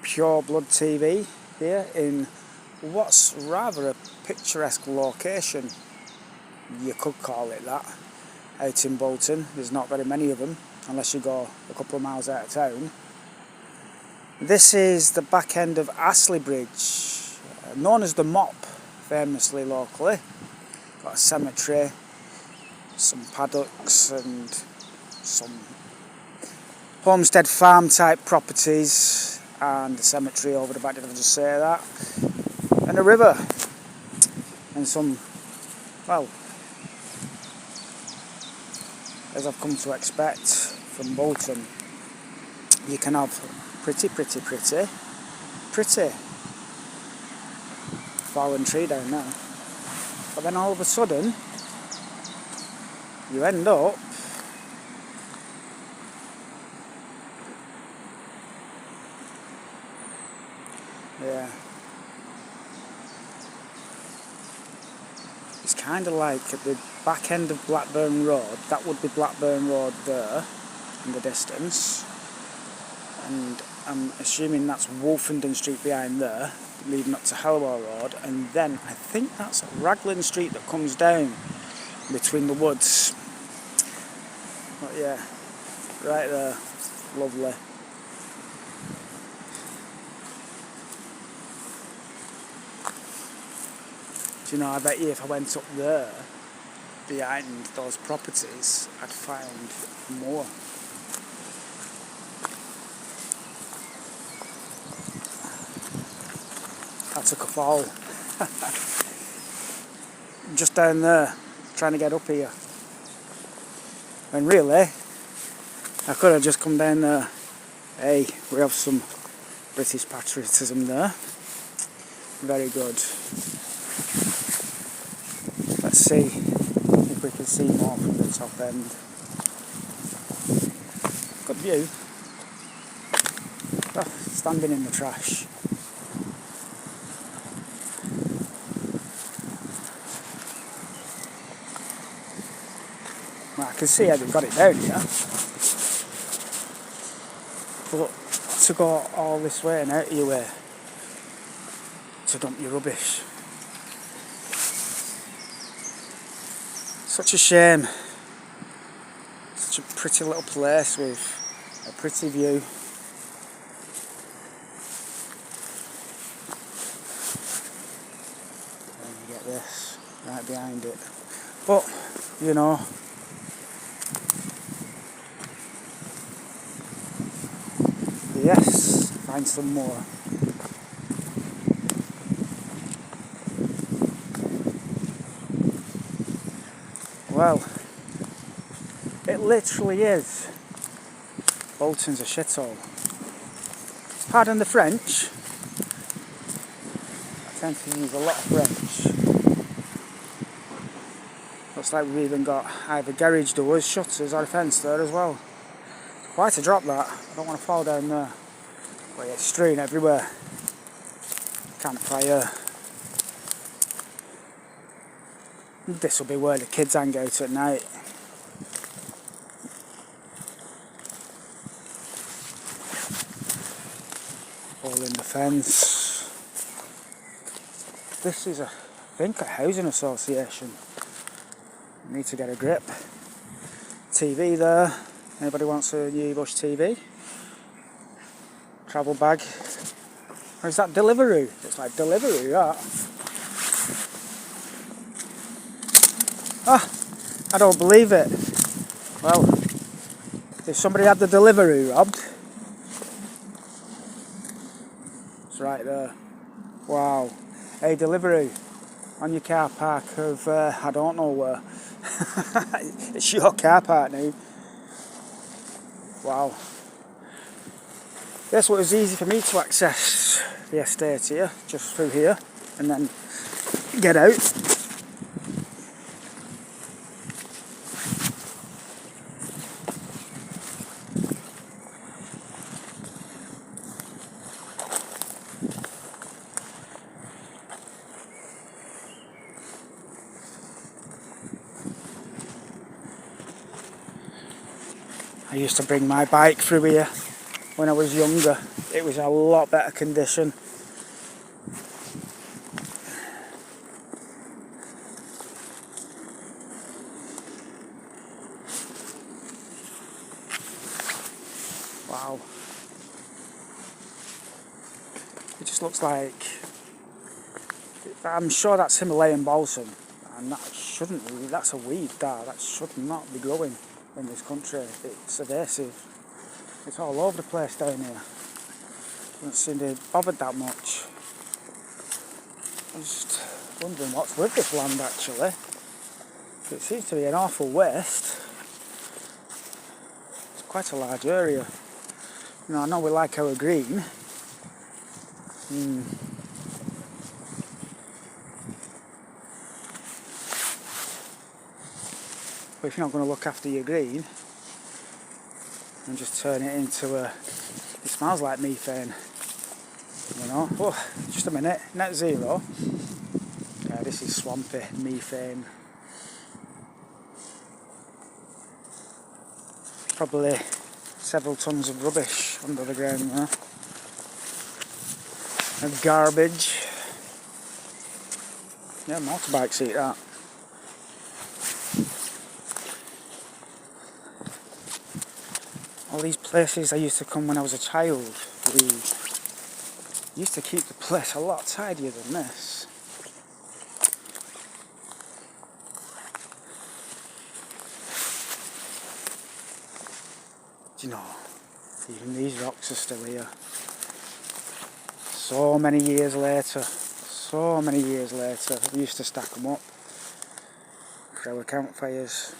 pure blood TV here in what's rather a picturesque location. You could call it that. Out in Bolton, there's not very many of them unless you go a couple of miles out of town. This is the back end of Astley Bridge, known as the Mop, famously locally. Got a cemetery, some paddocks and some homestead farm type properties, and a cemetery over the back, did I just say that? And a river, and some, well, as I've come to expect from Bolton, you can have pretty fallen tree down there. But then all of a sudden, you end up it's kind of like at the back end of Blackburn Road. That would be Blackburn Road there in the distance, and I'm assuming that's Wolfenden Street behind there, leading up to Helwell Road, and then I think that's Raglan Street that comes down between the woods. But yeah, right there, lovely. Do you know, I bet you if I went up there behind those properties, I'd find more. I took a fall. Just down there, trying to get up here. And really, I could have just come down there. Hey, we have some British patriotism there. Very good. Let's see if we can see more from the top end. Good view. Oh, standing in the trash. Well, I can see how they've got it down here. But to go all this way and out of your way to dump your rubbish. Such a shame. Such a pretty little place with a pretty view. And you get this right behind it. But, you know, yes, find some more. Well, it literally is. Bolton's a shithole. Pardon the French. I tend to use a lot of French. Looks like we've even got either garage doors, shutters or a fence there as well. Quite a drop that. I don't want to fall down there. But yeah, it's strewn everywhere. Campfire. This will be where the kids hang out at night. All in the fence. This is I think a housing association. Need to get a grip. TV there. Anybody wants a new Bush TV? Travel bag. Or is that Deliveroo? It's like Deliveroo, that. Ah, I don't believe it. Well, if somebody had the Deliveroo robbed, it's right there. Wow. Hey, Deliveroo, on your car park of, I don't know where. It's your car park now. Wow. Yes, well, it was easy for me to access the estate here, just through here, and then get out. I used to bring my bike through here when I was younger. it was a lot better condition. Wow. It just looks like, I'm sure that's Himalayan balsam, and that shouldn't be, that's a weed that should not be growing in this country. It's evasive. It's all over the place down here. Doesn't seem to be bothered that much. I'm just wondering what's with this land actually. It seems to be an awful waste. It's quite a large area. You know, I know we like our green. But if you're not going to look after your green and just turn it into a... It smells like methane. You know? Oh, just a minute. Net zero. Yeah, this is swampy methane. Probably several tons of rubbish under the ground there. And garbage. Yeah, motorbikes eat that. All these places I used to come when I was a child, we used to keep the place a lot tidier than this. Do you know, even these rocks are still here. So many years later, we used to stack them up for our campfires,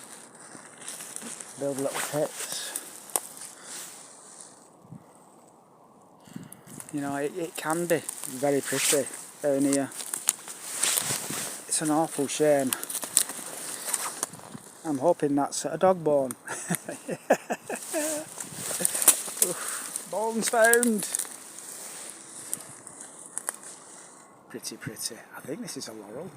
build little pits. You know, it can be very pretty down here. It's an awful shame. I'm hoping that's a dog bone. Bones found. Pretty. I think this is a laurel.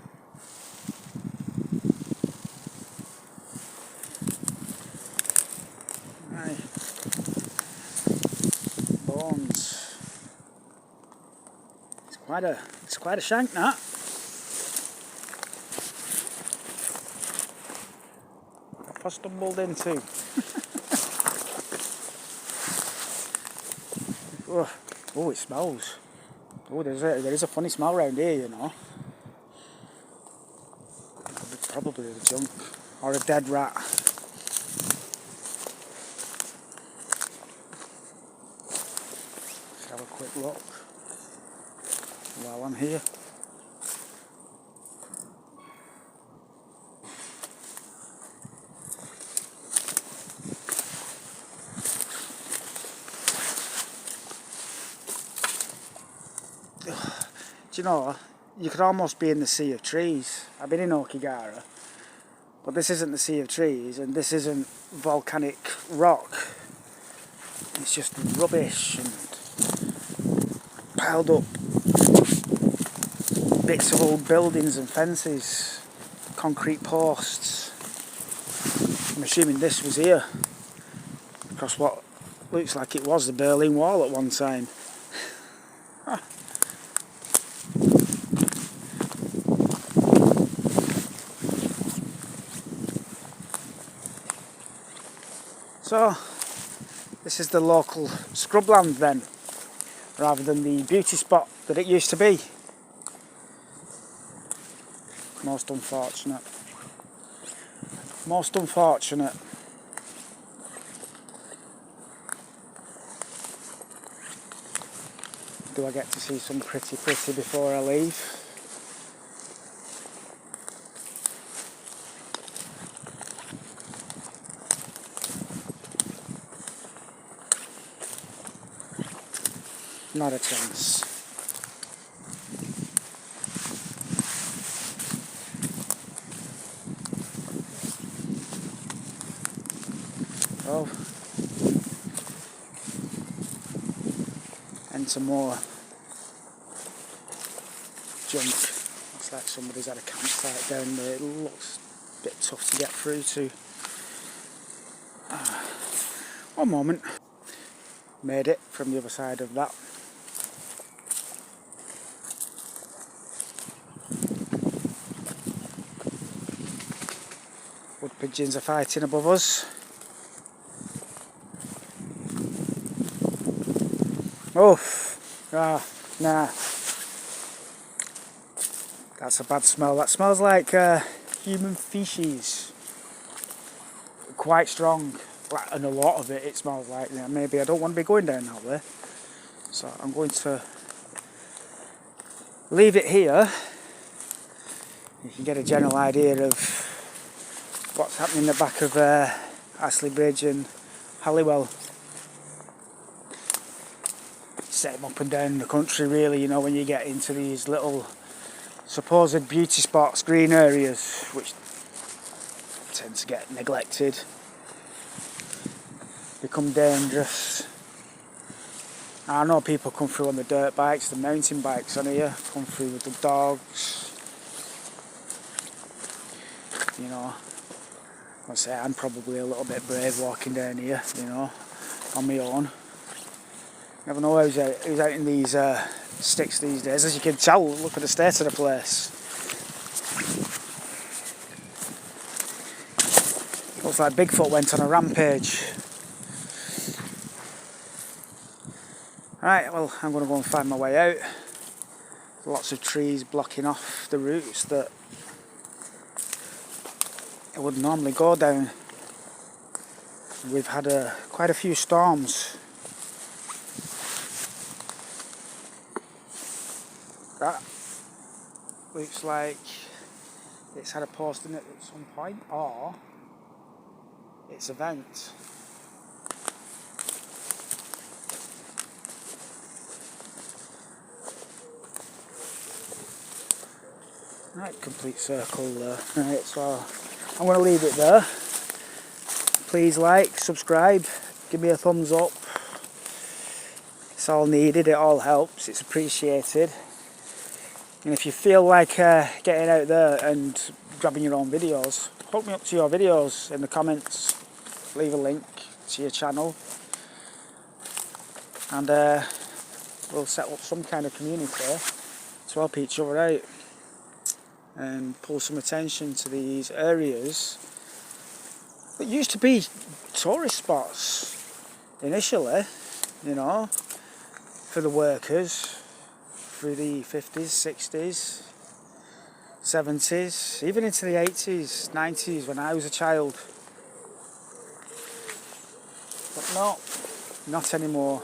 Right. Bones. It's quite a shank, that. What I stumbled into. Oh, it smells. Oh, there is a funny smell around here, you know. It's probably the junk or a dead rat. Let's have a quick look while I'm here. Do you know, you could almost be in the sea of trees. I've been in Okigara, but this isn't the sea of trees, and this isn't volcanic rock. It's just rubbish and piled up bits of old buildings and fences, concrete posts. I'm assuming this was here, across what looks like it was the Berlin Wall at one time. So, this is the local scrubland then, rather than the beauty spot that it used to be. Most unfortunate. Most unfortunate. Do I get to see some pretty before I leave? Not a chance. Oh. And some more junk. Looks like somebody's had a campsite down there. It looks a bit tough to get through to. One moment. made it from the other side of that. Wood pigeons are fighting above us. Oh, nah. That's a bad smell. That smells like human feces. Quite strong, and a lot of it smells like. Maybe I don't want to be going down that way. So I'm going to leave it here. You can get a general idea of what's happening in the back of Astley Bridge and Halliwell. Set them up and down the country, really, you know, when you get into these little supposed beauty spots, green areas, which tend to get neglected, become dangerous. I know people come through on the dirt bikes, the mountain bikes on here, come through with the dogs. You know, I'll say I'm probably a little bit brave walking down here, you know, on my own. Never know who's out in these sticks these days. As you can tell, look at the state of the place. Looks like Bigfoot went on a rampage. Right, well, I'm going to go and find my way out. Lots of trees blocking off the routes that I would normally go down. We've had quite a few storms. That looks like it's had a post in it at some point, or it's a vent. Right, complete circle there. Right, so I'm going to leave it there. Please like, subscribe, give me a thumbs up. It's all needed, it all helps, it's appreciated. And if you feel like getting out there and grabbing your own videos, hook me up to your videos in the comments. Leave a link to your channel. And we'll set up some kind of community to help each other out. And pull some attention to these areas that used to be tourist spots initially, you know, for the workers through the 50s, 60s, 70s, even into the 80s, 90s when I was a child. But no, not anymore.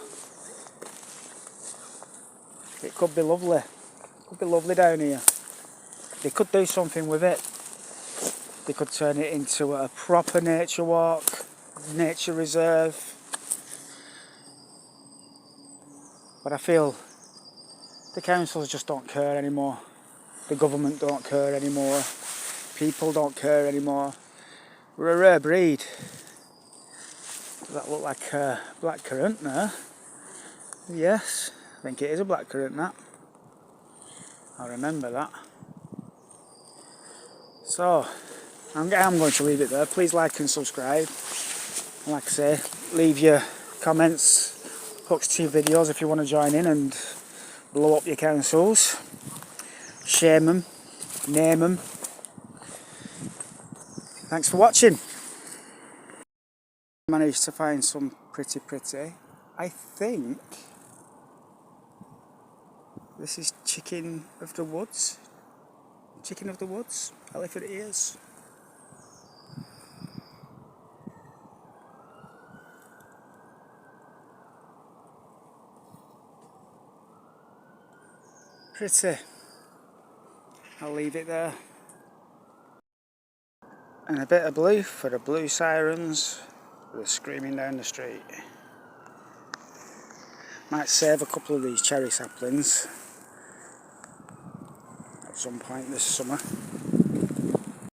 It could be lovely. It could be lovely down here. They could do something with it. They could turn it into a proper nature walk, nature reserve. But I feel the councils just don't care anymore. The government don't care anymore. People don't care anymore. We're a rare breed. Does that look like a black currant there? Yes, I think it is a black currant, that. I remember that. So, I'm going to leave it there. Please like and subscribe. And like I say, leave your comments, hooks to your videos if you want to join in and blow up your councils. Shame them, name them. Thanks for watching. Managed to find some pretty. I think this is chicken of the woods. Chicken of the woods, elephant ears. Pretty. I'll leave it there. And a bit of blue for the blue sirens that are screaming down the street. Might save a couple of these cherry saplings at some point this summer.